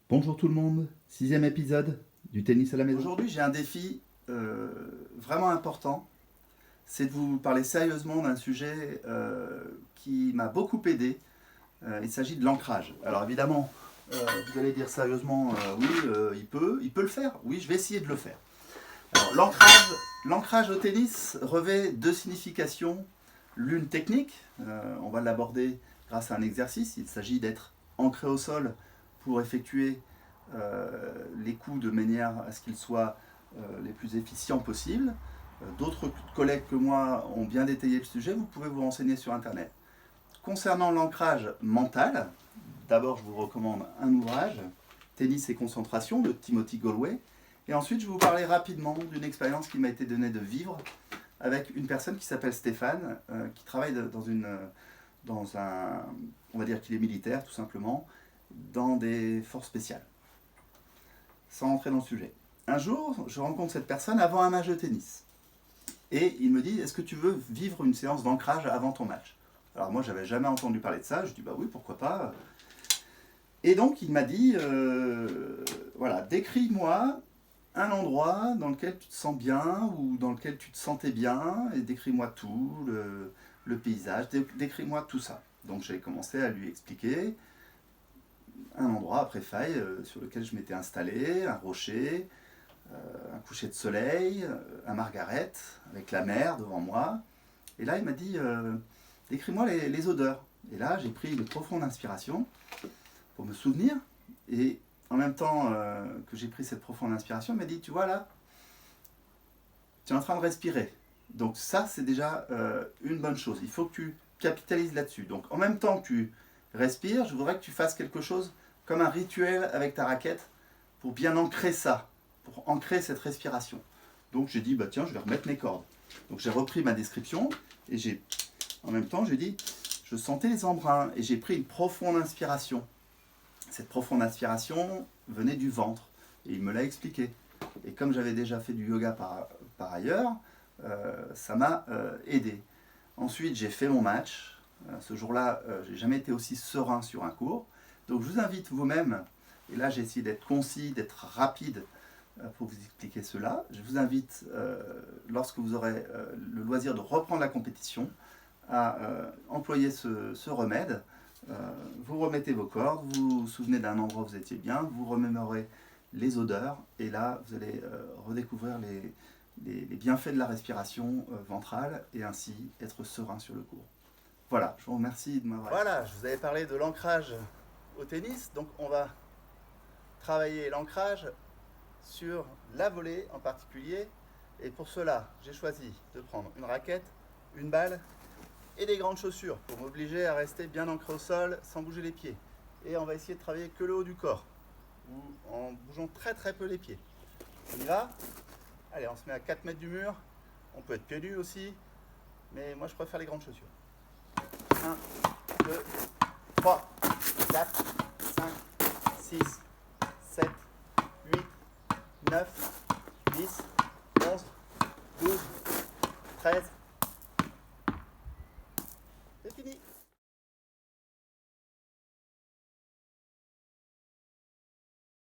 Bonjour tout le monde, 6e épisode du tennis à la maison. Aujourd'hui, j'ai un défi vraiment important, c'est de vous parler sérieusement d'un sujet qui m'a beaucoup aidé. Il s'agit de l'ancrage. Alors évidemment, vous allez dire sérieusement, oui, il peut le faire. Oui, je vais essayer de le faire. Alors l'ancrage au tennis revêt deux significations. L'une technique, on va l'aborder grâce à un exercice. Il s'agit d'être ancré au sol pour effectuer les coups de manière à ce qu'ils soient les plus efficients possibles. D'autres collègues que moi ont bien détaillé le sujet, vous pouvez vous renseigner sur Internet. Concernant l'ancrage mental, d'abord je vous recommande un ouvrage, Tennis et concentration de Timothy Gallwey, et ensuite je vais vous parler rapidement d'une expérience qui m'a été donnée de vivre avec une personne qui s'appelle Stéphane, qui travaille dans un, on va dire qu'il est militaire tout simplement, dans des forces spéciales. Sans rentrer dans le sujet. Un jour, je rencontre cette personne avant un match de tennis. Et il me dit, est-ce que tu veux vivre une séance d'ancrage avant ton match? Alors moi, j'avais jamais entendu parler de ça. Je dis, bah oui, pourquoi pas. Et donc, il m'a dit, voilà, décris-moi un endroit dans lequel tu te sens bien ou dans lequel tu te sentais bien, et décris-moi tout, le paysage, décris-moi tout ça. Donc j'ai commencé à lui expliquer un endroit après faille sur lequel je m'étais installé, un rocher, un coucher de soleil, un Margaret, avec la mer devant moi. Et là, il m'a dit, décris-moi les odeurs. Et là, j'ai pris une profonde inspiration pour me souvenir. Et en même temps que j'ai pris cette profonde inspiration, il m'a dit, tu vois là, tu es en train de respirer. Donc ça, c'est déjà une bonne chose. Il faut que tu capitalises là-dessus. Donc en même temps que tu respires, je voudrais que tu fasses quelque chose comme un rituel avec ta raquette pour bien ancrer ça, pour ancrer cette respiration. Donc j'ai dit, bah tiens, je vais remettre mes cordes. Donc j'ai repris ma description et en même temps, j'ai dit, je sentais les embruns et j'ai pris une profonde inspiration. Cette profonde inspiration venait du ventre et il me l'a expliqué. Et comme j'avais déjà fait du yoga par ailleurs, ça m'a aidé. Ensuite, j'ai fait mon match. Ce jour-là, j'ai jamais été aussi serein sur un court. Donc je vous invite vous-même, et là j'ai essayé d'être concis, d'être rapide pour vous expliquer cela. Je vous invite, lorsque vous aurez le loisir de reprendre la compétition, à employer ce remède. Vous remettez vos cordes, vous vous souvenez d'un endroit où vous étiez bien, vous remémorez les odeurs, et là vous allez redécouvrir les bienfaits de la respiration ventrale, et ainsi être serein sur le court. Voilà, je vous remercie de m'avoir... Voilà, je vous avais parlé de l'ancrage au tennis, donc on va travailler l'ancrage sur la volée en particulier, et pour cela j'ai choisi de prendre une raquette, une balle et des grandes chaussures pour m'obliger à rester bien ancré au sol sans bouger les pieds. Et on va essayer de travailler que le haut du corps, ou en bougeant très très peu les pieds. On y va? Allez, on se met à 4 mètres du mur, on peut être pieds nus aussi, mais moi je préfère les grandes chaussures. 1, 2, 3, 4, 5, 6, 7, 8, 9, 10, 11, 12, 13,